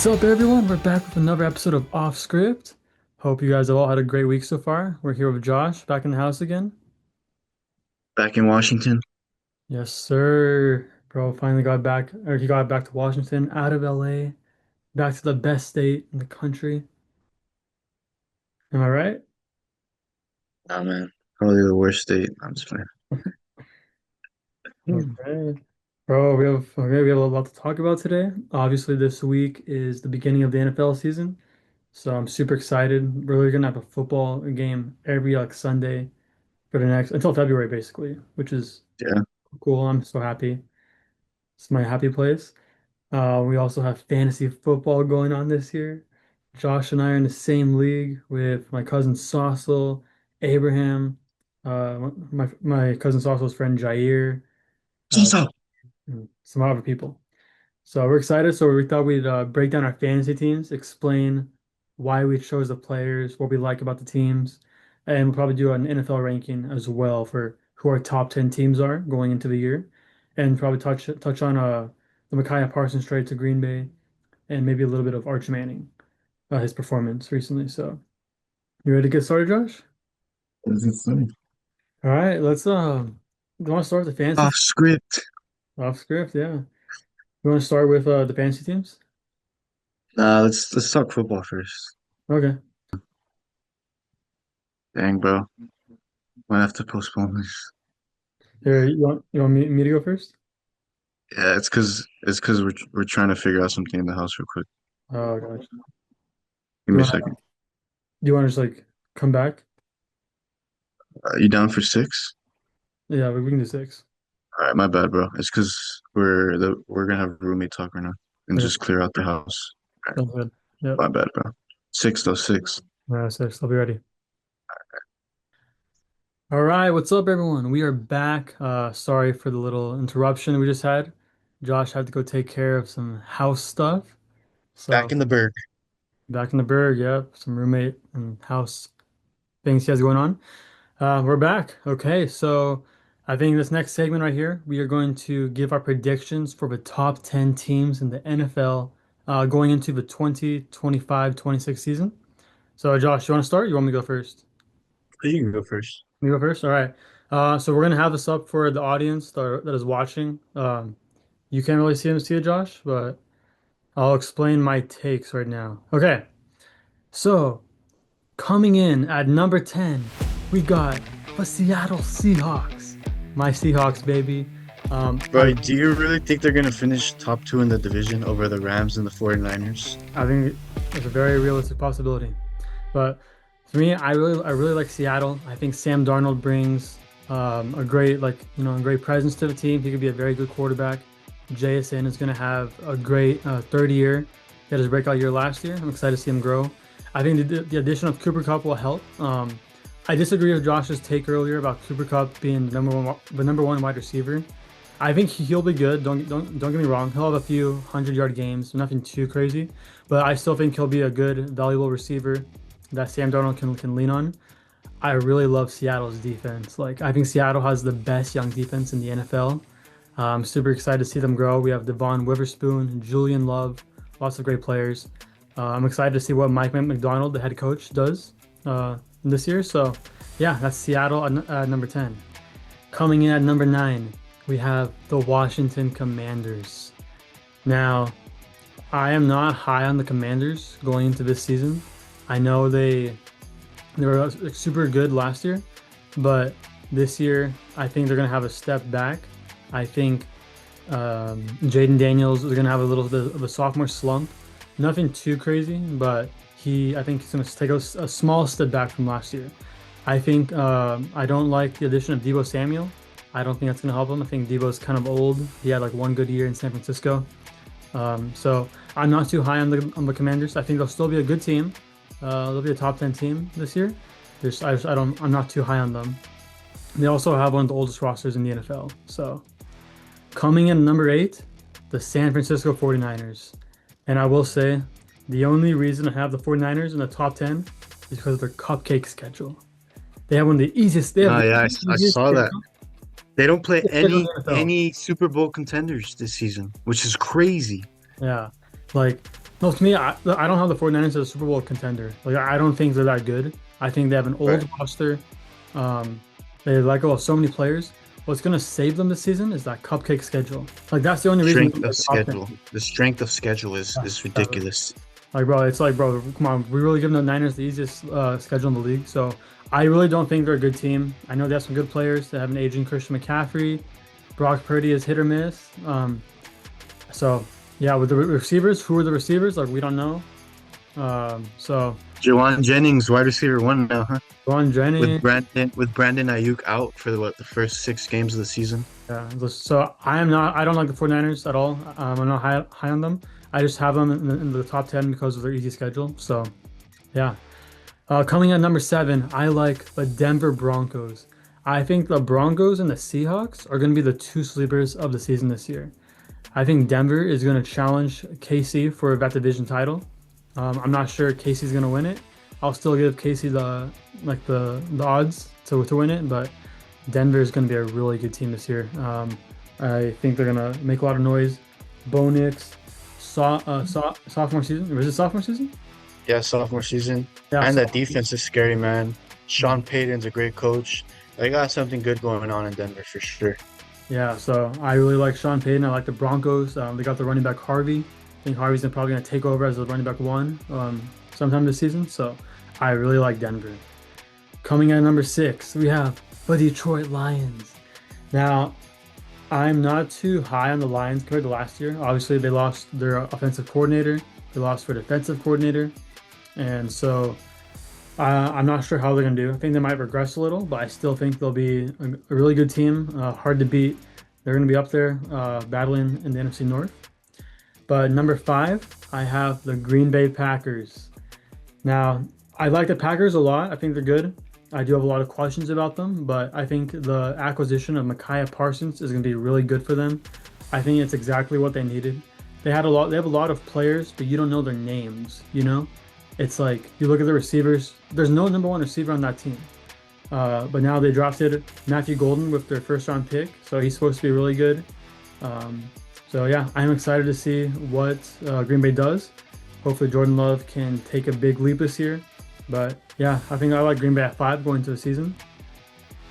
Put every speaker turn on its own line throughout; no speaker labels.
What's up, everyone? We're back with another episode of Off Script. Hope you guys have all had a great week so far. We're here with Josh back in the house again.
Back in Washington.
Yes, sir. Bro, finally got back, or he got back to Washington, out of LA, back to the best state in the country. Am I right?
Nah, man. Probably the worst state. I'm just playing. Hmm.
Okay. Bro, we have a lot to talk about today. Obviously, this week is the beginning of the NFL season, so I'm super excited. We're really gonna have a football game every like Sunday for the next until February, basically, which is
Yeah.
cool. I'm so happy. It's my happy place. We also have fantasy football going on this year. Josh and I are in the same league with my cousin Saucil, Abraham, my cousin Saucil's friend Jair, uh,
So,
and some other people. So we're excited. So we thought we'd break down our fantasy teams, explain why we chose the players, what we like about the teams, and we'll probably do an NFL ranking as well for who our top 10 teams are going into the year, and probably touch on the Micaiah Parsons trade to Green Bay, and maybe a little bit of Arch Manning, his performance recently. So you ready to get started, Josh?
Is it funny?
All right, let's you want to start with the fantasy
Off script.
off script? Yeah. You want to start with the fantasy teams?
Nah, let's talk football first.
Okay.
Dang, bro. Might have to postpone this.
Here, you want me to go first?
Yeah, it's cause we're trying to figure out something in the house real quick.
Oh, gosh.
Give
You
me a
want
second.
do you want to just like come back?
You down for six?
Yeah, we can do six.
All right, my bad, bro. It's cause we're gonna have roommate talk right now and
Okay,
just clear out the house. All right,
sounds good. Yep.
my bad, bro. Six though, six.
Six. I'll be ready. All right, what's up, everyone? We are back. Sorry for the little interruption we just had. Josh had to go take care of some house stuff.
Back
So
in the Berg.
back in the Berg, yep, some roommate and house things he has going on. We're back. Okay, so I think this next segment right here, we are going to give our predictions for the top 10 teams in the NFL going into the 2025-26 season. So, Josh, you want to start? You want me to go first?
You can go first.
Me go first? All right. So we're gonna have this up for the audience that is watching. You can't really see it, Josh, but I'll explain my takes right now. Okay. So coming in at number 10, we got the Seattle Seahawks. My Seahawks, baby.
Bro, do you really think they're gonna finish top two in the division over the Rams and the 49ers?
I think it's a very realistic possibility. But for me, I really like Seattle. I think Sam Darnold brings a great a great presence to the team. He could be a very good quarterback. JSN is going to have a great third year. He had his breakout year last year. I'm excited to see him grow. I think the addition of Cooper Kupp will help. I disagree with Josh's take earlier about Cooper Kupp being the number one wide receiver. I think he'll be good. Don't get me wrong. He'll have a few 100-yard games, nothing too crazy, but I still think he'll be a good, valuable receiver that Sam Darnold can lean on. I really love Seattle's defense. Like I think Seattle has the best young defense in the NFL. I'm super excited to see them grow. We have Devon Witherspoon, Julian Love, lots of great players. I'm excited to see what Mike McDonald, the head coach, does this year. So, yeah, that's Seattle at number 10. Coming in at number 9, we have the Washington Commanders. Now, I am not high on the Commanders going into this season. I know they were super good last year, but this year I think they're gonna have a step back. I think Jaden Daniels is gonna have a little bit of a sophomore slump. Nothing too crazy, but I think he's gonna take a small step back from last year. I think I don't like the addition of Debo Samuel. I don't think that's gonna help him. I think Debo's kind of old. He had like one good year in San Francisco. So I'm not too high on the Commanders. I think they'll still be a good team. They'll be a top 10 team this year. I'm not too high on them. They also have one of the oldest rosters in the NFL. So coming in number 8, the San Francisco 49ers. And I will say the only reason I have the 49ers in the top 10 is because of their cupcake schedule. They have one of the easiest. They have
Oh
the
yeah, I
easiest
saw that. They don't play
schedule in
any
the NFL.
any Super Bowl contenders this season, which is crazy.
Yeah, like. No, to me, I don't have the 49ers as a Super Bowl contender. Like, I don't think they're that good. I think they have an
Right.
old roster. Um, they let go of so many players. What's going to save them this season is that cupcake schedule. Like, that's the only reason
Strength
they're
of
like top 10.
schedule. The strength of schedule is
Yeah.
ridiculous.
Like, bro, it's like, bro, come on. We're really giving the Niners the easiest schedule in the league. So I really don't think they're a good team. I know they have some good players. They have an aging Christian McCaffrey. Brock Purdy is hit or miss. So yeah, with the receivers, who are the receivers? Like, we don't know. So
Jawan Jennings, wide receiver one now, huh?
Ron Jennings.
With Brandon Ayuk out for the first 6 games of the season.
Yeah. So I don't like the 49ers at all. I'm not high on them. I just have them in the top 10 because of their easy schedule. So yeah. Coming at number seven, I like the Denver Broncos. I think the Broncos and the Seahawks are going to be the two sleepers of the season this year. I think Denver is going to challenge KC for that division title. I'm not sure KC's going to win it. I'll still give KC the odds to win it, but Denver is going to be a really good team this year. I think they're going to make a lot of noise. Bo Nix, sophomore season. Was it sophomore season?
Yeah, sophomore season.
Yeah,
And that defense is scary, man. Sean Payton's a great coach. They got something good going on in Denver for sure.
yeah. So I really like Sean Payton. I like the Broncos. They got the running back Harvey. I think Harvey's probably going to take over as the running back one sometime this season. So I really like Denver. Coming in at number six, we have the Detroit Lions. Now, I'm not too high on the Lions compared to last year. Obviously, they lost their offensive coordinator, they lost their defensive coordinator, and so I'm not sure how they're going to do. I think they might regress a little, but I still think they'll be a really good team, hard to beat. They're going to be up there battling in the NFC North. But number five, I have the Green Bay Packers. Now, I like the Packers a lot. I think they're good. I do have a lot of questions about them, but I think the acquisition of Micaiah Parsons is going to be really good for them. I think it's exactly what they needed. They have a lot of players, but you don't know their names, you know? It's like you look at the receivers, there's no number one receiver on that team. But now they drafted Matthew Golden with their first round pick, so he's supposed to be really good. Um, so yeah, I'm excited to see what Green Bay does. Hopefully Jordan Love can take a big leap this year. But yeah, I think I like Green Bay at five going into the season.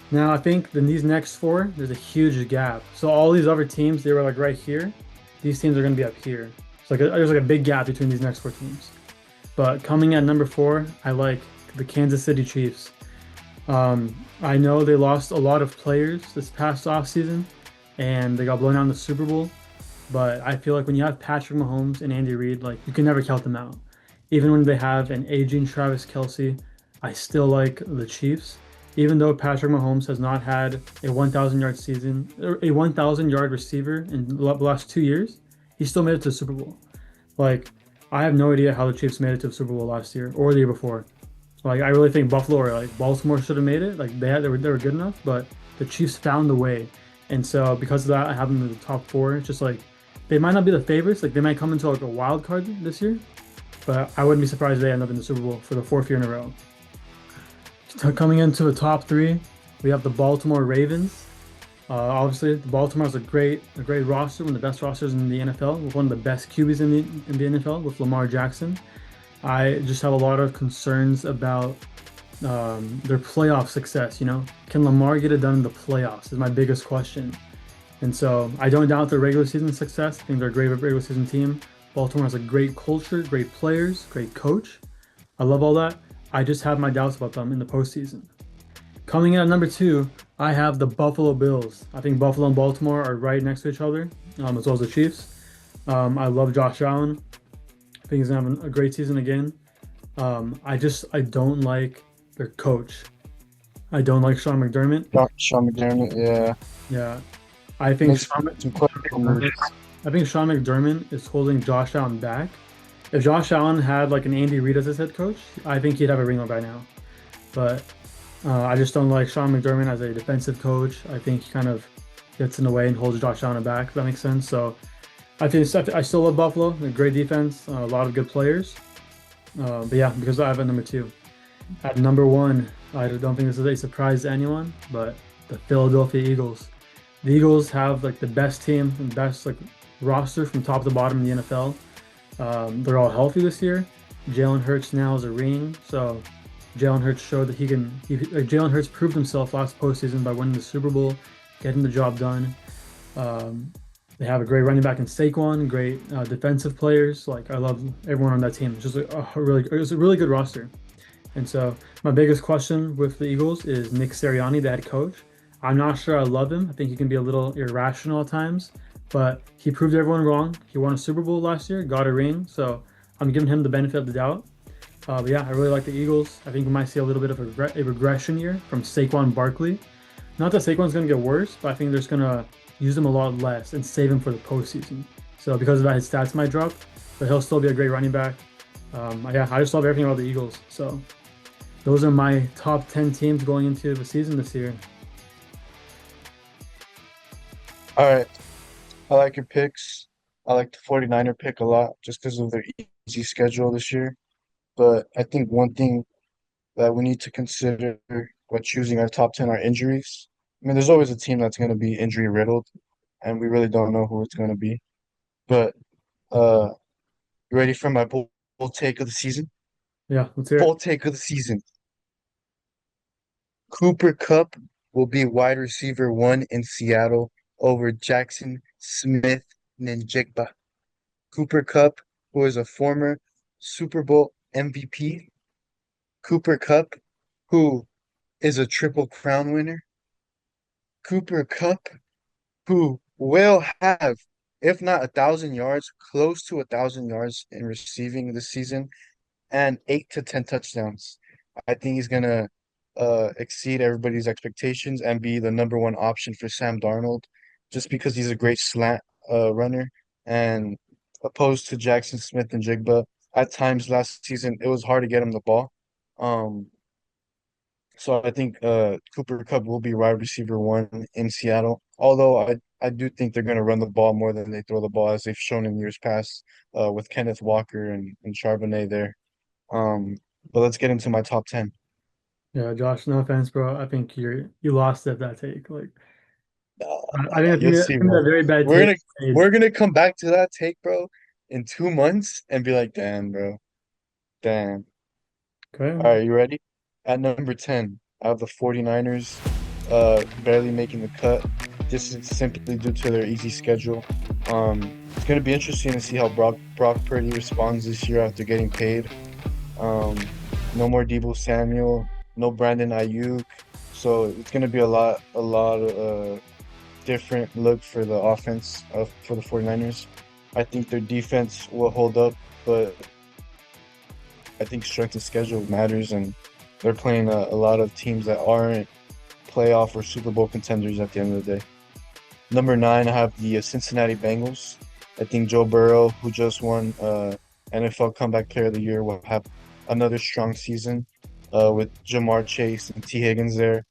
Now I think in these next four, there's a huge gap. So all these other teams, they were like right here. These teams are going to be up here. So there's like a big gap between these next four teams. But coming at number four, I like the Kansas City Chiefs. I know they lost a lot of players this past offseason and they got blown out in the Super Bowl. But I feel like when you have Patrick Mahomes and Andy Reid, like you can never count them out. Even when they have an aging Travis Kelce, I still like the Chiefs. Even though Patrick Mahomes has not had a 1,000 yard season, or a 1,000 yard receiver in the last 2 years, he still made it to the Super Bowl. Like, I have no idea how the Chiefs made it to the Super Bowl last year or the year before. Like, I really think Buffalo or like Baltimore should have made it. Like, they were good enough, but the Chiefs found a way. And so because of that, I have them in the top four. It's just like they might not be the favorites. Like, they might come into like a wild card this year, but I wouldn't be surprised if they end up in the Super Bowl for the fourth year in a row. So coming into the top three, we have the Baltimore Ravens. Obviously, the Baltimore has a great roster, one of the best rosters in the NFL, with one of the best QBs in the NFL with Lamar Jackson. I just have a lot of concerns about their playoff success. You know, can Lamar get it done in the playoffs? Is my biggest question. And so I don't doubt their regular season success. I think they're a great regular season team. Baltimore has a great culture, great players, great coach. I love all that. I just have my doubts about them in the postseason. Coming in at number two, I have the Buffalo Bills. I think Buffalo and Baltimore are right next to each other, as well as the Chiefs. I love Josh Allen. I think he's gonna have a great season again. I don't like their coach. I don't like Sean McDermott.
Sean McDermott, yeah.
Yeah, I think
Makes some questionable moves.
I think Sean McDermott is holding Josh Allen back. If Josh Allen had like an Andy Reid as his head coach, I think he'd have a ring by now. But I just don't like Sean McDermott as a defensive coach. I think he kind of gets in the way and holds Josh Allen back, if that makes sense. So I still love Buffalo. They're great defense, a lot of good players. But yeah, because I have it number two. At number one, I don't think this is a surprise to anyone, but the Philadelphia Eagles. The Eagles have like the best team and best like roster from top to bottom in the NFL. They're all healthy this year. Jalen Hurts now has a ring, so Jalen Hurts showed that he can. Jalen Hurts proved himself last postseason by winning the Super Bowl, getting the job done. Um, they have a great running back in Saquon, great defensive players. Like I love everyone on that team. It's just it was a really good roster. And so my biggest question with the Eagles is Nick Sirianni, the head coach. I'm not sure I love him. I think he can be a little irrational at times, but he proved everyone wrong. He won a Super Bowl last year, got a ring, so I'm giving him the benefit of the doubt. But yeah, I really like the Eagles. I think we might see a little bit of a regression year from Saquon Barkley. Not that Saquon's going to get worse, but I think they're just going to use him a lot less and save him for the postseason. So because of that, his stats might drop, but he'll still be a great running back. Yeah, I just love everything about the Eagles. So those are my top 10 teams going into the season this year.
All right. I like your picks. I like the 49er pick a lot just because of their easy schedule this year. But I think one thing that we need to consider when choosing our top 10 are injuries. I mean, there's always a team that's going to be injury riddled, and we really don't know who it's going to be. But uh, you ready for my bold take of the season?
Yeah, let's hear it.
Bold take of the season. Cooper Kupp will be wide receiver one in Seattle over Jackson Smith Njigba. Cooper Kupp, who is a former Super Bowl MVP. Cooper Kupp, who is a Triple Crown winner. Cooper Kupp, who will have, if not 1,000 yards, close to 1,000 yards in receiving this season, and 8 to 10 touchdowns. I think he's gonna exceed everybody's expectations and be the number one option for Sam Darnold, just because he's a great slant runner. And opposed to Jackson Smith and Jigba, at times last season it was hard to get him the ball. Um, so I think Cooper Kupp will be wide receiver one in Seattle. Although I do think they're going to run the ball more than they throw the ball, as they've shown in years past with Kenneth Walker and Charbonnet there. Um, but let's get into my top 10.
Yeah, Josh, no offense, bro. I think you lost at that take. Like,
No,
I
you'll
think
see,
a
bro.
very bad
We're
take.
gonna we're gonna come back to that take, bro, in 2 months and be like, damn, bro, damn. All
Okay.
right, you ready? At number 10, I have the 49ers barely making the cut. This is simply due to their easy schedule. It's gonna be interesting to see how Brock Purdy responds this year after getting paid. Um, no more Deebo Samuel, no Brandon Ayuk. So it's gonna be a lot of different look for the offense for the 49ers. I think their defense will hold up, but I think strength of schedule matters, and they're playing a lot of teams that aren't playoff or Super Bowl contenders at the end of the day. Number 9, I have the Cincinnati Bengals. I think Joe Burrow, who just won NFL Comeback Player of the Year, will have another strong season with Jamar Chase and T. Higgins there.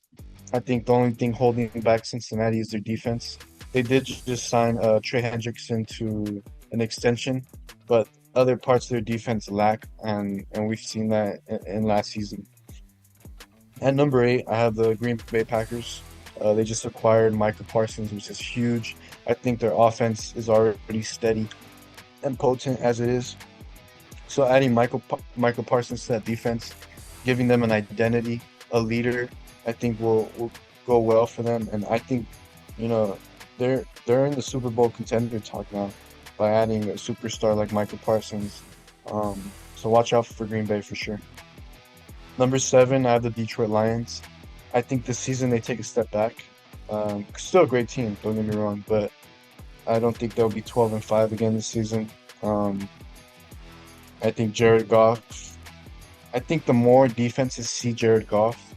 I think the only thing holding back Cincinnati is their defense. They did just sign Trey Hendrickson to an extension, but other parts of their defense lack, and we've seen that in last season. At number 8, I have the Green Bay Packers. They just acquired Micah Parsons, which is huge. I think their offense is already steady and potent as it is. So adding Michael Parsons to that defense, giving them an identity, a leader, I think will go well for them. And I think, you know, they're in the Super Bowl contender talk now by adding a superstar like Michael Parsons. So watch out for Green Bay for sure. Number 7, I have the Detroit Lions. I think this season they take a step back. Still a great team, don't get me wrong, but I don't think they'll be 12-5 again this season. I think Jared Goff. I think the more defenses see Jared Goff,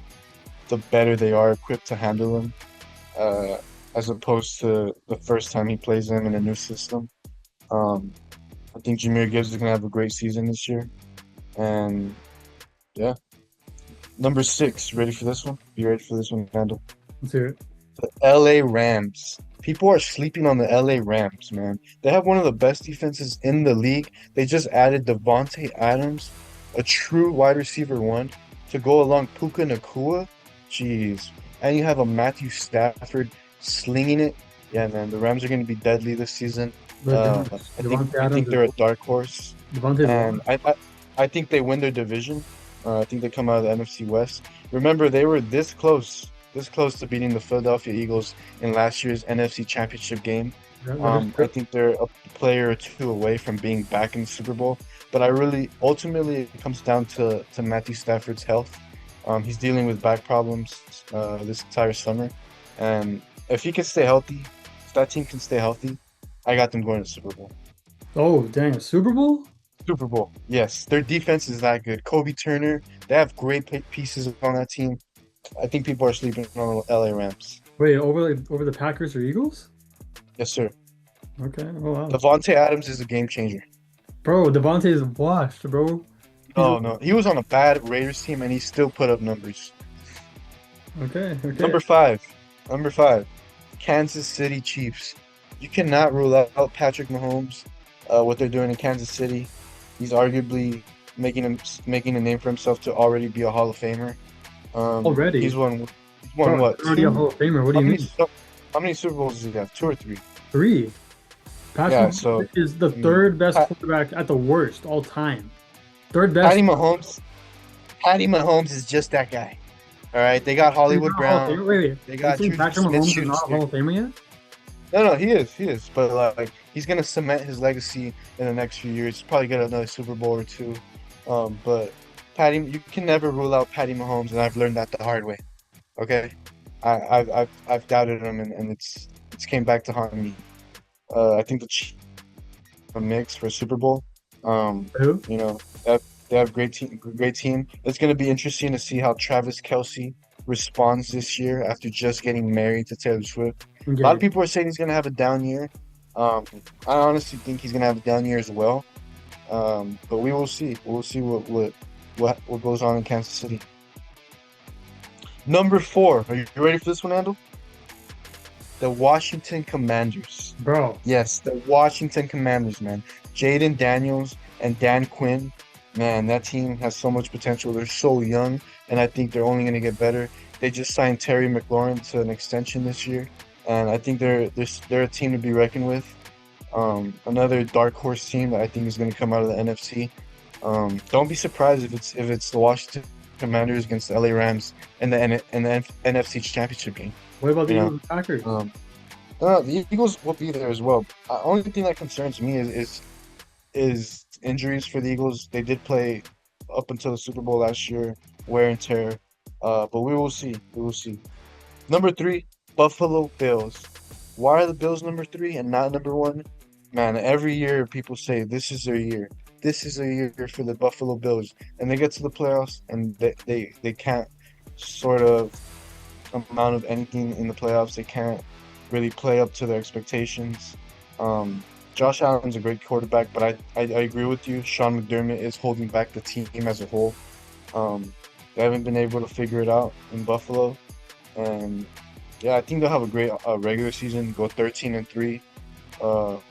the better they are equipped to handle him, as opposed to the first time he plays them in a new system. I think Jahmyr Gibbs is gonna have a great season this year, and yeah. Number 6, ready for this one? Be ready for this one, Randall.
Let's hear it.
The LA Rams. People are sleeping on the LA Rams, man. They have one of the best defenses in the league. They just added Devontae Adams, a true wide receiver one, to go along Puka Nacua. Jeez. And you have a Matthew Stafford slinging it. Yeah, man, the Rams are going to be deadly this season.
But
I think
Devontae
I
Adams
think
is
they're a dark horse,
Devontae's
and I think they win their division. I think they come out of the NFC West. Remember, they were this close to beating the Philadelphia Eagles in last year's NFC Championship game.
that is
I
true.
think they're a player or two away from being back in the Super Bowl. But ultimately, it comes down to Matthew Stafford's health. He's dealing with back problems this entire summer, and if he can stay healthy, if that team can stay healthy, I got them going to the Super Bowl.
Oh, dang, a Super Bowl?
Super Bowl, yes. Their defense is that good. Kobe Turner, they have great pieces on that team. I think people are sleeping on the LA Rams.
Wait, over the Packers or Eagles?
Yes, sir.
Okay. Oh wow.
Devontae Adams is a game changer.
Bro, Devontae is washed, bro. He's
Oh no, he was on a bad Raiders team and he still put up numbers.
okay.
Number five, number five, Kansas City Chiefs. You cannot rule out Patrick Mahomes. What they're doing in Kansas City, he's arguably making a name for himself to already be a Hall of Famer.
Already?
He's won
Bro,
what?
already a
Two?
Hall of Famer. What do
How
you
many
mean?
how many Super Bowls does he have? Two or three?
3. Patrick
Yeah,
Mahomes
so
is the
I mean,
third best
Pat,
quarterback at the worst all time. Third best.
Patty Mahomes is just that guy. All right, they got
He's
Hollywood
not a Hall of
Brown.
Famer. Wait.
They
You
got
think
Juju
Patrick Mahomes is not a
Smith-Schuster.
Hall of Famer yet?
No, he is. But like, he's gonna cement his legacy in the next few years. Probably get another Super Bowl or two. But you can never rule out Patty Mahomes, and I've learned that the hard way. Okay, I've doubted him, and it's came back to haunt me. I think the Chiefs are a mix for a Super Bowl.
Who?
You know, they have great team, great team. It's gonna be interesting to see how Travis Kelce responds this year after just getting married to Taylor Swift. A lot of
Okay.
people are saying he's gonna have a down year. I honestly think he's gonna have a down year as well. But we will see. We'll see what goes on in Kansas City. Number 4. Are you ready for this one, Andrew? The Washington Commanders.
Bro.
Yes, the Washington Commanders, man. Jaden Daniels and Dan Quinn. Man, that team has so much potential. They're so young, and I think they're only going to get better. They just signed Terry McLaurin to an extension this year, and I think they're a team to be reckoned with. Another dark horse team that I think is going to come out of the NFC. Don't be surprised if it's the Washington Commanders against the LA Rams in the NFC Championship game.
What about the
You know,
Eagles and Packers?
The Eagles will be there as well. Only thing that concerns me is injuries for the Eagles. They did play up until the Super Bowl last year, wear and tear. But we will see. We will see. Number 3, Buffalo Bills. Why are the Bills number 3 and not number 1? Man, every year people say this is their year. This is a year for the Buffalo Bills, and they get to the playoffs and they can't sort of amount of anything in the playoffs. They can't really play up to their expectations. Josh Allen's a great quarterback, but I agree with you. Sean McDermott is holding back the team as a whole. They haven't been able to figure it out in Buffalo, and yeah, I think they'll have a great regular season. Go 13-3, 13-4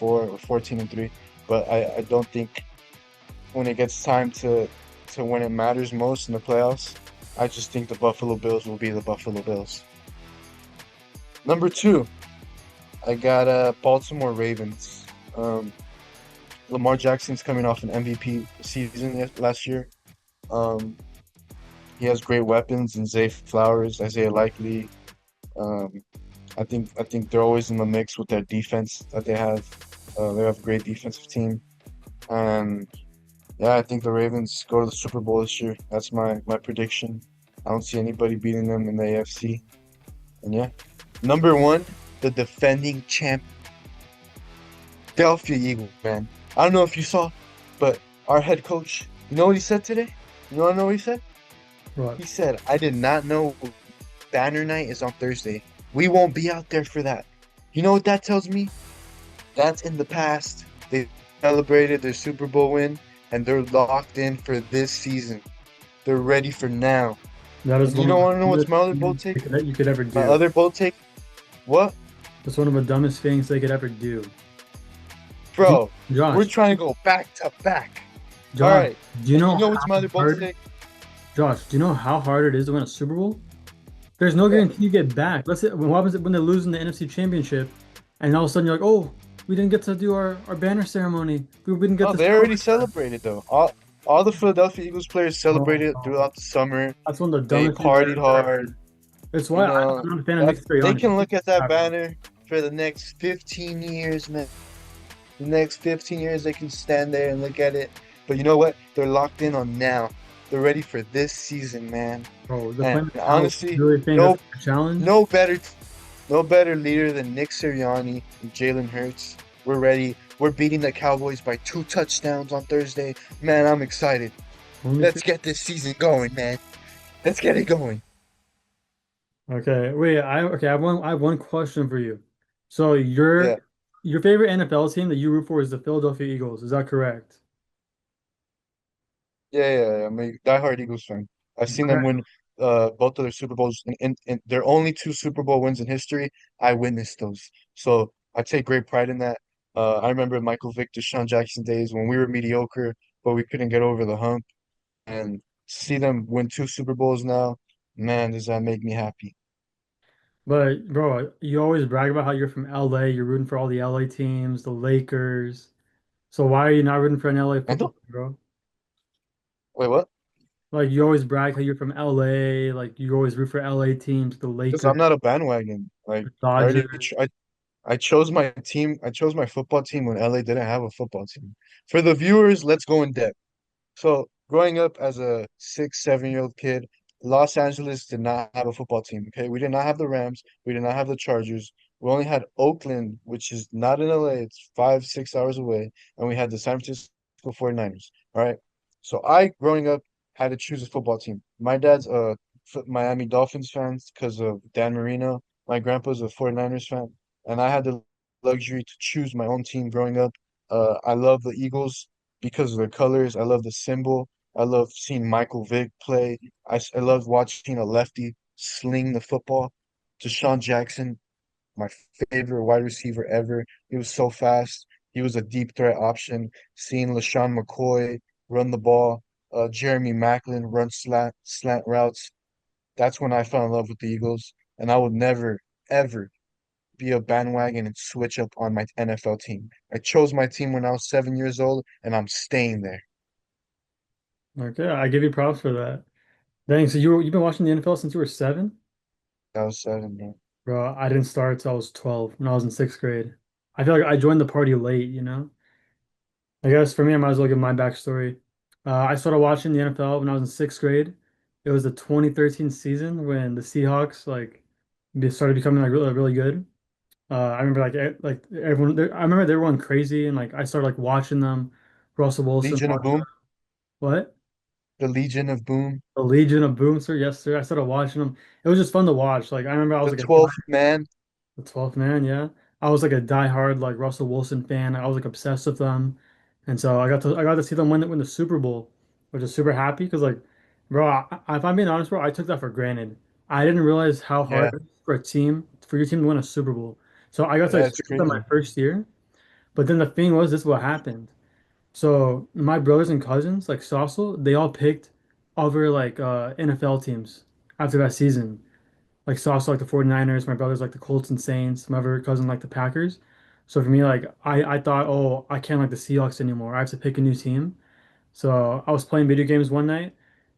or 14-3. But I don't think when it gets time to when it matters most in the playoffs, I just think the Buffalo Bills will be the Buffalo Bills. Number 2, I got Baltimore Ravens. Lamar Jackson's coming off an MVP season last year. He has great weapons in Zay Flowers, Isaiah Likely. I think they're always in the mix with their defense that they have. They have a great defensive team, and yeah, I think the Ravens go to the Super Bowl this year. That's my prediction. I don't see anybody beating them in the AFC. And yeah, number 1, the defending champ, Philadelphia Eagles. Man, I don't know if you saw, but our head coach, you know what he said today? You want to know what he said?
What?
He said, "I did not know Banner Night is on Thursday. We won't be out there for that." You know what that tells me? That's in the past. They celebrated their Super Bowl win, and they're locked in for this season. They're ready for now.
That is
And
one
you
of
don't
the
want to know what's my other
dumbest
bold
things
take?
that you could ever
My
do.
other bold take? What?
That's one of the dumbest things they could ever do.
Bro,
Josh,
we're trying to go back to back.
Josh,
All right.
do you know,
You know what's my other bold
hard,
take?
Josh, do you know how hard it is to win a Super Bowl? There's no guarantee you get back. Let's say what happens when they lose in the NFC Championship and all of a sudden you're like, oh, we didn't get to do our banner ceremony. We didn't get
Oh,
to
they already
celebrate.
celebrated though. All the Philadelphia Eagles players
Oh,
celebrated
no.
throughout the summer.
That's one of the
They
dumbest things I
partied
ever heard.
hard.
It's
You
why
know,
I'm not a fan of
that
Nick
they
Sirianni.
can look at that banner for the next 15 years, man. The next 15 years they can stand there and look at it. But you know what? They're locked in on now. They're ready for this season, man.
Bro, they're
And
playing the Cowboys.
honestly,
You really think that's
no
a challenge?
no better no better leader than Nick Sirianni and Jalen Hurts. We're ready. We're beating the Cowboys by 2 touchdowns on Thursday. Man, I'm excited.
Only two.
Let's get this season going, man. Let's get it going.
Okay, wait. I have one question for you. So
Yeah,
your favorite NFL team that you root for is the Philadelphia Eagles. Is that correct?
yeah. I'm a diehard Eagles fan. I've seen them
Okay.
win both of their Super Bowls in their only two Super Bowl wins in history. I witnessed those. So I take great pride in that. I remember Michael Vick, Deshaun Jackson days when we were mediocre, but we couldn't get over the hump. And see them win two Super Bowls now, man, does that make me happy.
But bro, you always brag about how you're from LA. You're rooting for all the LA teams, the Lakers. So why are you not rooting for an LA
And
football team, bro?
wait, what?
Like you always brag how you're from LA. Like you always root for LA teams, the
Because
Lakers,
I'm not a bandwagon. Like
the
I already,
Dodgers.
I chose my team. I chose my football team when LA didn't have a football team. For the viewers, let's go in depth. So, growing up as a 7-year-old kid, Los Angeles did not have a football team. Okay, we did not have the Rams. We did not have the Chargers. We only had Oakland, which is not in LA. It's 5, 6 hours away, and we had the San Francisco 49ers. All right. So growing up, had to choose a football team. My dad's a Miami Dolphins fan because of Dan Marino. My grandpa's a 49ers fan, and I had the luxury to choose my own team growing up. I love the Eagles because of their colors. I love the symbol. I love seeing Michael Vick play. I love watching a lefty sling the football. Deshaun Jackson, my favorite wide receiver ever. He was so fast. He was a deep threat option. Seeing LaShawn McCoy run the ball, Jeremy Maclin run slant routes. That's when I fell in love with the Eagles. And I would never, ever be a bandwagon and switch up on my NFL team. I chose my team when I was 7 years old, and I'm staying there.
Okay, I give you props for that. Dang, so you've been watching the NFL since you were 7?
That was 7, man.
Bro, I didn't start till I was 12 when I was in 6th grade. I feel like I joined the party late, you know? I guess for me, I might as well give my backstory. I started watching the NFL when I was in 6th grade. It was the 2013 season when the Seahawks they started becoming like really, really good. I remember like everyone I remember they were going crazy and like I started like watching them. Russell Wilson,
Legion of Boom,
what?
the Legion of Boom,
The Legion of Boom, sir. Yes, sir. I started watching them. It was just fun to watch. Like I remember I was
the
like
12th man.
the 12th man, yeah. I was like a diehard like Russell Wilson fan. I was like obsessed with them. And so I got to see them win the Super Bowl, which is super happy because like bro, if I'm being honest, bro, I took that for granted. I didn't realize how hard
Yeah,
it is for your team to win a Super Bowl. So I got to
yeah, it's
experience that my
crazy.
first year. But then the thing was, this is what happened. So my brothers and cousins, like Stossel, they all picked other like NFL teams after that season. Like Sauce like the 49ers, my brother's like the Colts and Saints, my other cousin like the Packers. So for me, like I thought, oh, I can't like the Seahawks anymore. I have to pick a new team. So I was playing video games one night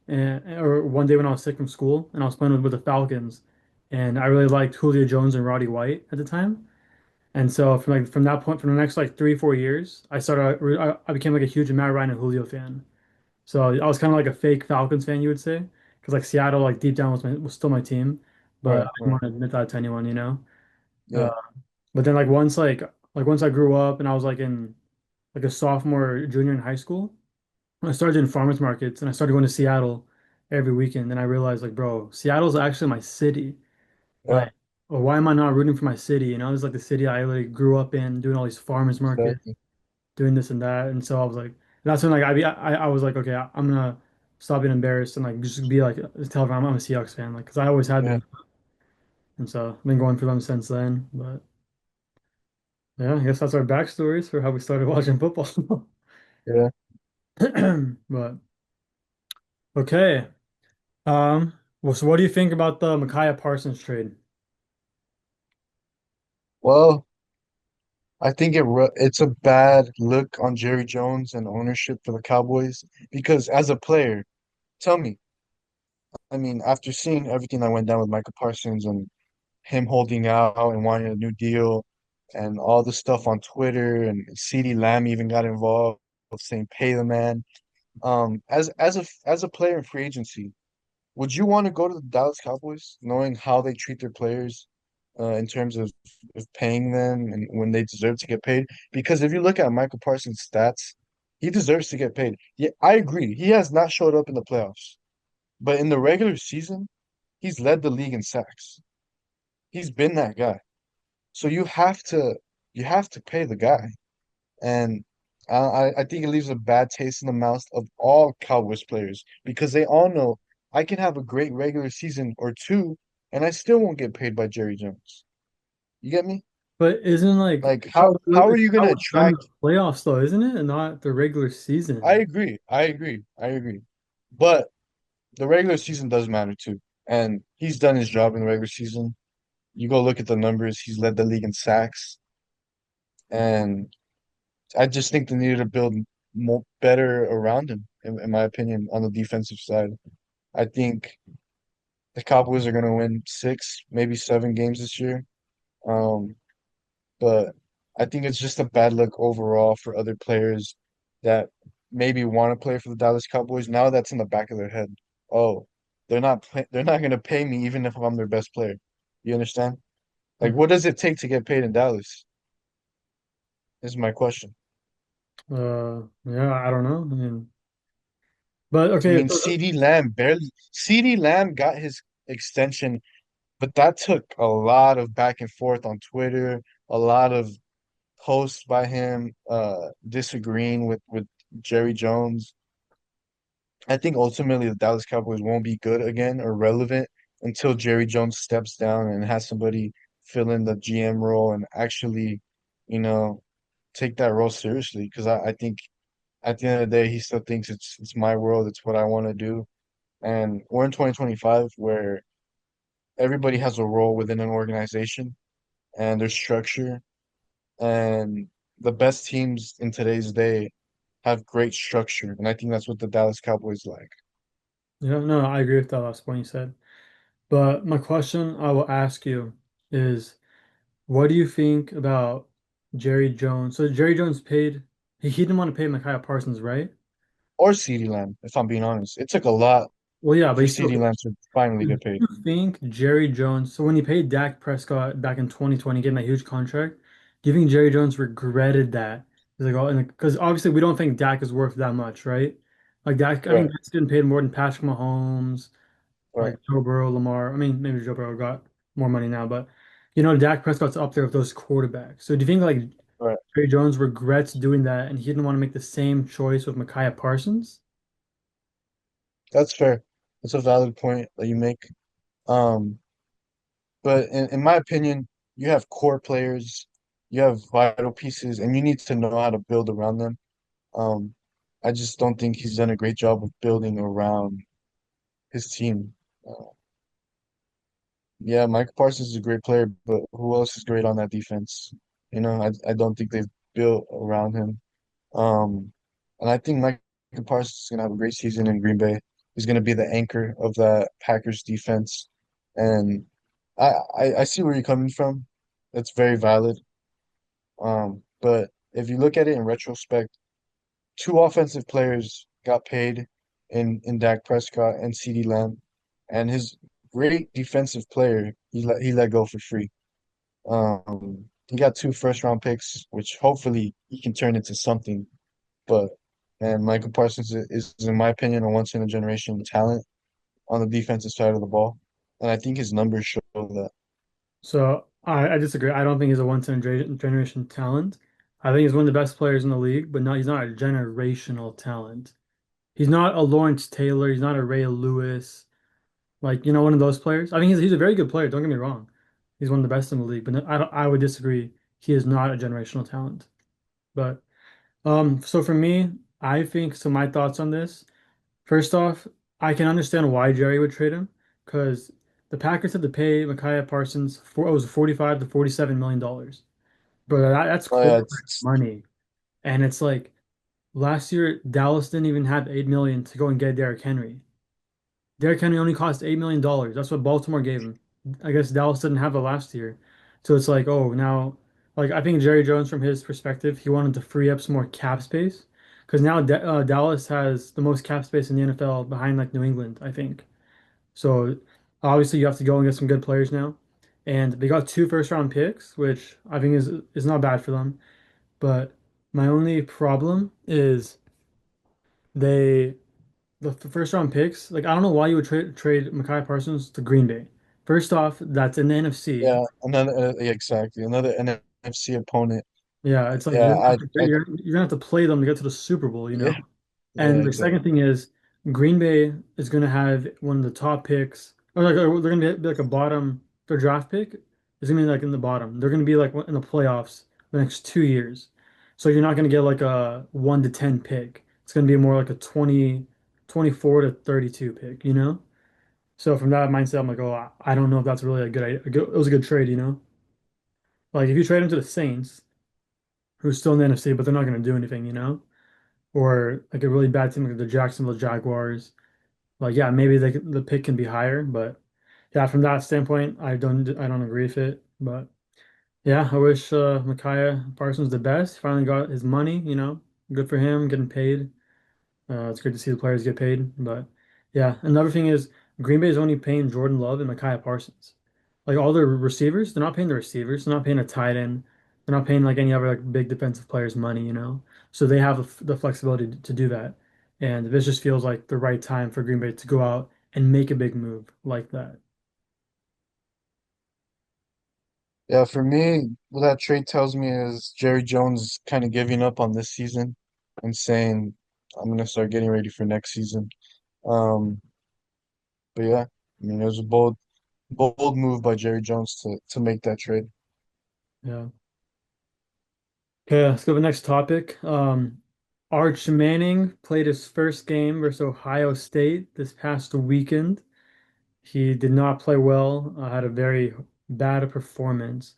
or one day when I was sick from school and I was playing with the Falcons. And I really liked Julio Jones and Roddy White at the time. And so from that point, from the next like 3, 4 years, I became like a huge Matt Ryan and Julio fan. So I was kind of like a fake Falcons fan, you would say, because like Seattle, like deep down was still my team, but I
Right,
didn't
right.
want to admit that to anyone, you know. Uh,
Yeah,
but then like once I grew up and I was like in like a sophomore, junior in high school, I started doing farmers markets and I started going to Seattle every weekend. And I realized like, bro, Seattle's actually my city.
yeah,
Like, well, why am I not rooting for my city? You know, it's like the city I like grew up in, doing all these farmers markets,
exactly.
doing this and that. And so I was like, that's when like I was like, okay, I'm gonna stop being embarrassed and like just be like tell everyone I'm a Seahawks fan, like because I always had
Yeah,
been. And so I've been going for them since then. But yeah, I guess that's our backstories for how we started watching football.
yeah.
But okay. Well, so what do you think about the Micaiah Parsons trade?
Well, I think it's a bad look on Jerry Jones and ownership for the Cowboys because as a player, tell me, I mean, after seeing everything that went down with Michael Parsons and him holding out and wanting a new deal and all the stuff on Twitter and CeeDee Lamb even got involved saying pay the man. As a player in free agency, would you want to go to the Dallas Cowboys knowing how they treat their players in terms of paying them and when they deserve to get paid? Because if you look at Michael Parsons' stats, he deserves to get paid. Yeah, I agree. He has not showed up in the playoffs, but in the regular season, he's led the league in sacks. He's been that guy. So you have to pay the guy. And I think it leaves a bad taste in the mouth of all Cowboys players because they all know I can have a great regular season or two and I still won't get paid by Jerry Jones. You get me?
But isn't like
Like how are
it's
you
how
gonna
it's done in the
attract
playoffs though, isn't it? And not the regular
I
season.
agree. I agree. I agree. But the regular season does matter too. And he's done his job in the regular season. You go look at the numbers, he's led the league in sacks. And I just think they needed to build more better around him, in my opinion, on the defensive side. I think the Cowboys are going to win 6, maybe 7 games this year. Um, but I think it's just a bad look overall for other players that maybe want to play for the Dallas Cowboys. Now that's in the back of their head. Oh, they're not going to pay me even if I'm their best player. You understand? Like, what does it take to get paid in Dallas? Is my question.
Yeah, I don't know. I mean, but
I
okay,
mean,
so
CeeDee Lamb got his extension, but that took a lot of back and forth on Twitter, a lot of posts by him disagreeing with Jerry Jones. I think ultimately the Dallas Cowboys won't be good again or relevant until Jerry Jones steps down and has somebody fill in the GM role and actually, you know, take that role seriously. Because I think at the end of the day, he still thinks it's my world, it's what I want to do. And we're in 2025 where everybody has a role within an organization and there's structure. And the best teams in today's day have great structure. And I think that's what the Dallas Cowboys like.
yeah, no, I agree with that last point you said. But my question I will ask you is, what do you think about Jerry Jones? So Jerry Jones paid, he didn't want to pay Micaiah Parsons, right?
Or CeeDee Lamb, if I'm being honest. It took a lot
Well, yeah, but
for
he still
CeeDee Lamb to finally
do
get paid.
you think Jerry Jones, so when he paid Dak Prescott back in 2020, getting that huge contract, do you think Jerry Jones regretted that? He's like, oh, and because obviously we don't think Dak is worth that much, right? Like Dak, I think
Right,
Dak's getting paid more than Patrick Mahomes,
right,
like Joe Burrow, Lamar. I mean, maybe Joe Burrow got more money now, but Dak Prescott's up there with those quarterbacks. So do you think like
right.
Jerry Jones regrets doing that and he didn't want to make the same choice with Micaiah Parsons?
That's fair. That's a valid point that you make. Um, but in my opinion, you have core players, you have vital pieces, and you need to know how to build around them. Um, I just don't think he's done a great job of building around his team. Uh, yeah, Mike Parsons is a great player, but who else is great on that defense? I don't think they've built around him. Um, and I think Mike Parsons is gonna have a great season in Green Bay. He's gonna be the anchor of that Packers defense. And I see where you're coming from. That's very valid. But if you look at it in retrospect, two offensive players got paid in Dak Prescott and CeeDee Lamb, and his great defensive player he let go for free. He got 2 first-round picks, which hopefully he can turn into something. But and Michael Parsons is, in my opinion, a once in a generation talent on the defensive side of the ball, and I think his numbers show that.
So I disagree. I don't think he's a once in a generation talent. I think he's one of the best players in the league, but he's not a generational talent. He's not a Lawrence Taylor. He's not a Ray Lewis. Like, one of those players. I think he's a very good player. Don't get me wrong. He's one of the best in the league, but no, I would disagree. He is not a generational talent. But so for me, I think so my thoughts on this. First off, I can understand why Jerry would trade him because the Packers had to pay Micaiah Parsons it was 45 to 47 million dollars. But that's
Oh yeah,
quarterback money. And it's like last year Dallas didn't even have 8 million to go and get Derrick Henry. Derrick Henry only cost $8 million. That's what Baltimore gave him. I guess Dallas didn't have it last year. So it's like, oh, now, like, I think Jerry Jones, from his perspective, he wanted to free up some more cap space because now Dallas has the most cap space in the NFL behind like New England, I think. So obviously you have to go and get some good players now. And they got two first round picks, which I think is not bad for them. But my only problem is they the first round picks, like I don't know why you would trade Micaiah Parsons to Green Bay. First off, that's in the NFC.
yeah, another yeah, exactly another NFC opponent.
Yeah, it's like
Yeah,
you're gonna have to play them to get to the Super Bowl, you
yeah,
know?
yeah,
And the
exactly.
second thing is Green Bay is gonna have one of the top picks, or like they're gonna be like a bottom, their draft pick is gonna be like in the bottom. They're gonna be like in the playoffs the next 2 years. So you're not gonna get like a 1 to 10 pick. It's gonna be more like a 24 to 32 pick, you know? So from that mindset, I'm like, oh, I don't know if that's really a good idea. It was a good trade, you know? Like if you trade him to the Saints, who's still in the NFC, but they're not going to do anything, you know? Or like a really bad team like the Jacksonville Jaguars, like yeah, maybe the pick can be higher, but yeah, from that standpoint, I don't agree with it. But yeah, I wish Micaiah Parsons the best. Finally got his money, you know? Good for him getting paid. It's good to see the players get paid. But yeah, another thing is Green Bay is only paying Jordan Love and Micaiah Parsons. Like all their receivers, they're not paying the receivers. They're not paying a tight end. They're not paying like any other like big defensive players money, you know? So they have the flexibility to do that. And this just feels like the right time for Green Bay to go out and make a big move like that.
Yeah, for me, what that trade tells me is Jerry Jones kind of giving up on this season and saying, I'm gonna start getting ready for next season. Um, but yeah, I mean, it was a bold move by Jerry Jones to make that trade.
Yeah. Okay, let's go to the next topic. Arch Manning played his first game versus Ohio State this past weekend. He did not play well, had a very bad performance.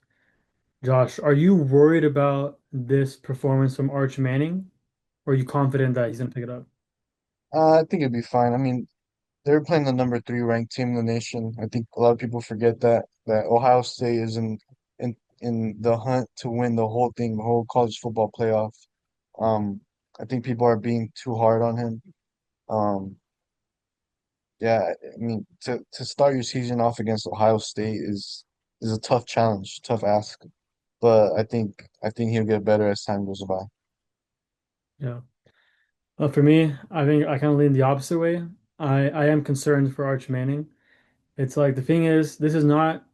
Josh, are you worried about this performance from Arch Manning, or are you confident that he's going to pick it up?
I think it'd be fine. I mean, they're playing the number three ranked team in the nation. I think a lot of people forget that Ohio State is in the hunt to win the whole thing, the whole college football playoff. Um, I think people are being too hard on him. Um, yeah, I mean to start your season off against Ohio State is a tough challenge, tough ask. But I think he'll get better as time goes by.
Yeah. For me, I think I kind of lean the opposite way. I am concerned for Arch Manning. It's like the thing is, this is not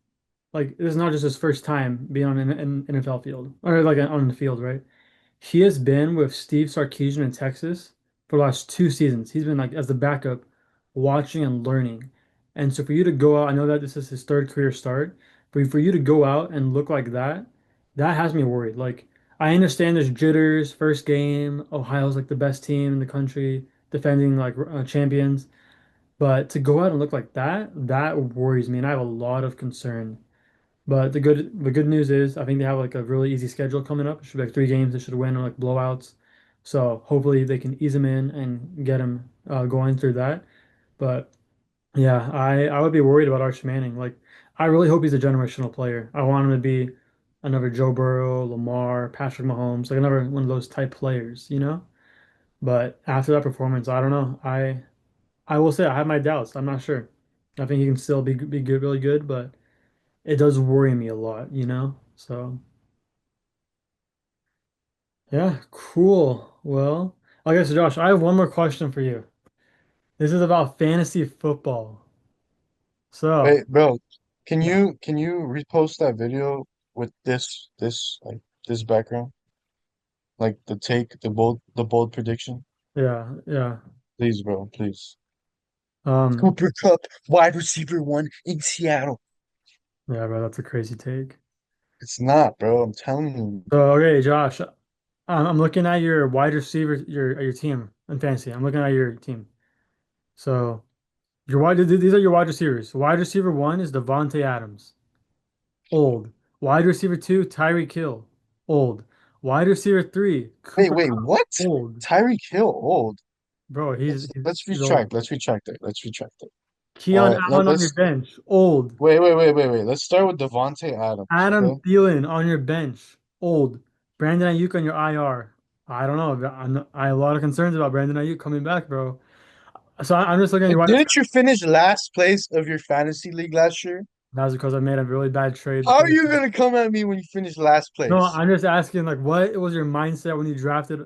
just his first time being on an NFL field or like on the field, right? He has been with Steve Sarkisian in Texas for the last 2 seasons. He's been like as the backup, watching and learning. And so for you to go out, I know that this is his third career start, but for you to go out and look like that, that has me worried. Like I understand there's jitters, first game, Ohio's like the best team in the country, defending like champions, but to go out and look like that, that worries me, and I have a lot of concern. But the good news is I think they have like a really easy schedule coming up. It should be like 3 games they should win or like blowouts. So hopefully they can ease him in and get him going through that. But yeah, I would be worried about Arch Manning. Like I really hope he's a generational player. I want him to be another Joe Burrow, Lamar, Patrick Mahomes, like another one of those type players, you know? But after that performance, I don't know. I will say I have my doubts. I'm not sure. I think he can still be good, really good, but it does worry me a lot, you know? So, yeah, cool. Well, I guess, Josh, I have one more question for you. This is about fantasy football. So,
Wait, bro, can
yeah,
you repost that video with this like this background? Like the bold prediction?
yeah.
Please, bro, please.
Um,
Cooper Kupp, wide receiver one in Seattle.
yeah, bro, that's a crazy take.
It's not, bro. I'm telling you.
So, okay, Josh, I'm looking at your wide receiver, your team in fantasy. I'm looking at your team. So, these are your wide receivers. Wide receiver one is Devontae Adams, old. Wide receiver two, Tyreek Hill. old. Wide receiver 3,
Wait,
Cooper
wait,
Kupp,
what?
old.
Tyreek Hill, old.
Bro, he's he's,
Let's
he's old.
retract. Let's retract it. Let's retract it. All
Keon
right,
Allen on your
let's
bench, old.
wait. Let's start with Devonte Adams.
Adam
Okay.
Thielen on your bench, old. Brandon Ayuk on your IR. I don't know. I have a lot of concerns about Brandon Ayuk coming back, bro. So I'm just looking at your
But
wide receiver.
didn't you finish last place of your fantasy league last year?
That was because I made a really bad trade
How are
before.
you gonna come at me when you finish last
No,
place?
I'm just asking, like, what was your mindset when you drafted?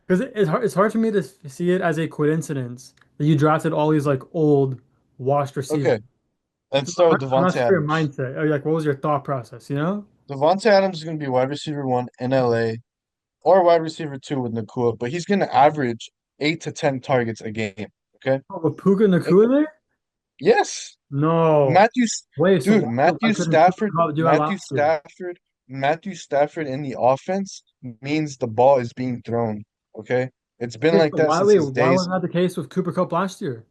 Because it's hard for me to see it as a coincidence that you drafted all these like old, washed receivers.
Okay, let's
So
start with
I'm not
Devonte
sure your
Adams.
mindset. Or like, what was your thought process? You know?
Devonte Adams is gonna be wide receiver one in LA or wide receiver two with Nakua, but he's gonna average 8 to 10 targets a game. Okay.
Oh, with Puka Nacua there?
Yes.
No.
Matthew,
Wait, so
dude,
why couldn't Cooper Kupp do that last year?
Matthew Stafford in the offense means the ball is being thrown. Okay, it's been
Okay,
like
so
that
why
since
wait,
his
why
days.
wasn't that the case with Cooper Kupp last year?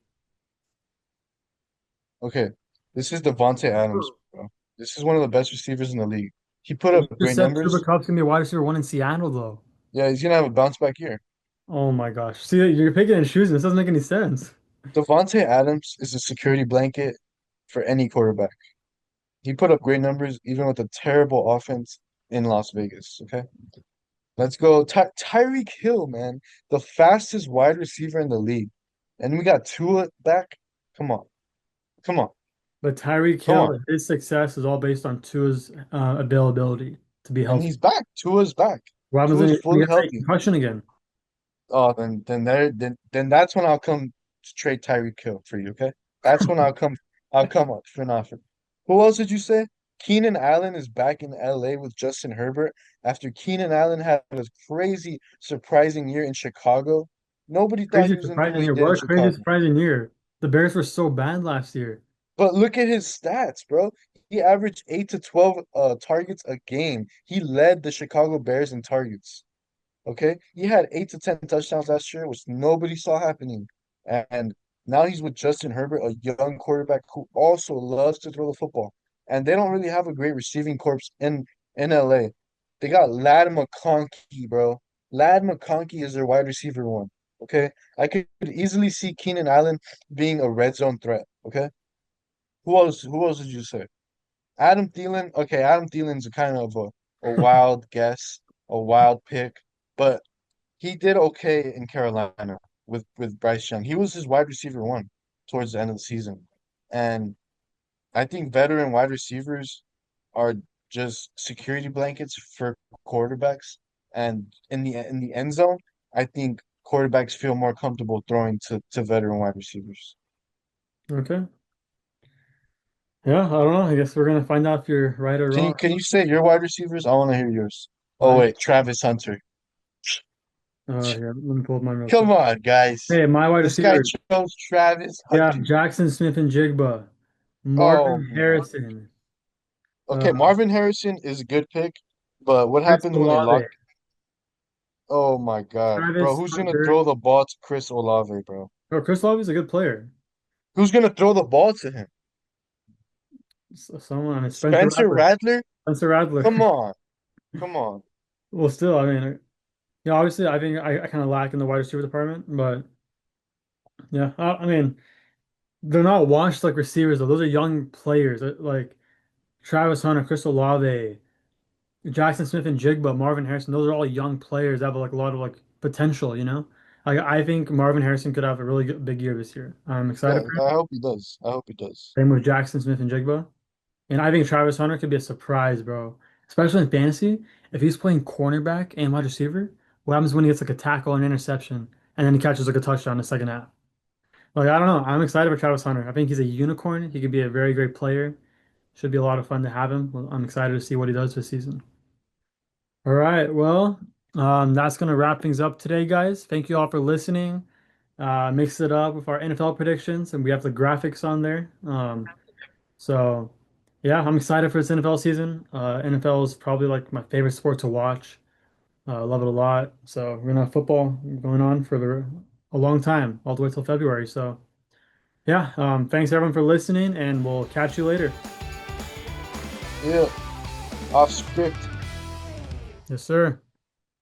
Okay, this is Devonte Adams, bro. This is one of the best receivers in the league. He put
You
up
just
great
said Cooper
numbers.
Kupp's gonna be a wide receiver 1 in Seattle, though.
Yeah, he's gonna have a bounce back year.
Oh my gosh. See, you're picking and choosing. This doesn't make any sense.
Devonte Adams is a security blanket for any quarterback. He put up great numbers even with a terrible offense in Las Vegas. Okay. Let's go. Tyreek Hill, man, the fastest wide receiver in the league. And we got Tua back. Come on. Come on.
But Tyreek
Come
Hill,
on.
his success is all based on Tua's availability to be
And
healthy.
he's back. Tua's back.
What happens
Tua's
when he
fully
gets a
healthy.
concussion again?
Oh, then that's when I'll come to trade Tyreek Hill for you, okay? That's when I'll come up for an offer. Who else did you say? Keenan Allen is back in LA with Justin Herbert after Keenan Allen had a crazy surprising year in Chicago. Nobody thought he
Crazy
was gonna do what
surprising
he
year.
did in
What a crazy
Chicago.
surprising year. The Bears were so bad last year.
But look at his stats, bro. He averaged 8 to 12 targets a game. He led the Chicago Bears in targets. Okay, he had 8 to 10 touchdowns last year, which nobody saw happening. And now he's with Justin Herbert, a young quarterback who also loves to throw the football. And they don't really have a great receiving corps in LA. They got Lad McConkey, bro. Lad McConkey is their wide receiver one. Okay, I could easily see Keenan Allen being a red zone threat. Okay, who else? Who else did you say? Adam Thielen. Okay, Adam Thielen's a kind of a wild guess, a wild pick, but he did okay in Carolina with Bryce Young. He was his wide receiver one towards the end of the season. And I think veteran wide receivers are just security blankets for quarterbacks. And in the end zone, I think quarterbacks feel more comfortable throwing to veteran wide receivers.
Okay. Yeah, I don't know. I guess we're gonna find out if you're right or wrong.
Can you say your wide receivers? I want to hear yours. Oh
Mine.
wait, Travis Hunter.
Here, let me pull up mine real quick.
Come on, guys.
Hey, my wide
This guy
receiver.
chose Travis
Yeah,
Hunter.
Jackson Smith and Jigba,
Oh
Marvin
my.
Harrison,
Okay, Marvin Harrison is a good pick, but what
Chris
happens when they
Olave,
lock? Oh my God, bro,
Travis
who's gonna
Hunter.
throw the ball to Chris Olave, bro?
Oh, Chris Olave is a good player.
Who's gonna throw the ball to him?
Someone, I mean, Spencer
Spencer
Rattler.
Rattler?
Spencer Rattler.
Come on, come on.
Well, still, I mean, yeah, obviously, I think I kind of lack in the wide receiver department, but yeah, I mean, they're not washed like receivers though. Those are young players, like Travis Hunter, Chris Olave, Jackson Smith and Jigba, Marvin Harrison. Those are all young players that have like a lot of like potential, you know? Like I think Marvin Harrison could have a really good, big year this year. I'm excited
Yeah,
for him.
I hope he does. I hope he does.
Same with Jackson Smith and Jigba. And I think Travis Hunter could be a surprise, bro. Especially in fantasy. If he's playing cornerback and wide receiver, what happens when he gets like a tackle and interception and then he catches like a touchdown in the second half? Like, I don't know. I'm excited for Travis Hunter. I think he's a unicorn. He could be a very great player. Should be a lot of fun to have him. Well, I'm excited to see what he does this season. All right. Well, that's going to wrap things up today, guys. Thank you all for listening. Mix it up with our NFL predictions, and we have the graphics on there. So, yeah, I'm excited for this NFL season. NFL is probably like my favorite sport to watch. Love it a lot. So we're gonna have football going on for a long time, all the way till February. So yeah, thanks everyone for listening, and we'll catch you later.
Yeah, off script.
Yes, sir.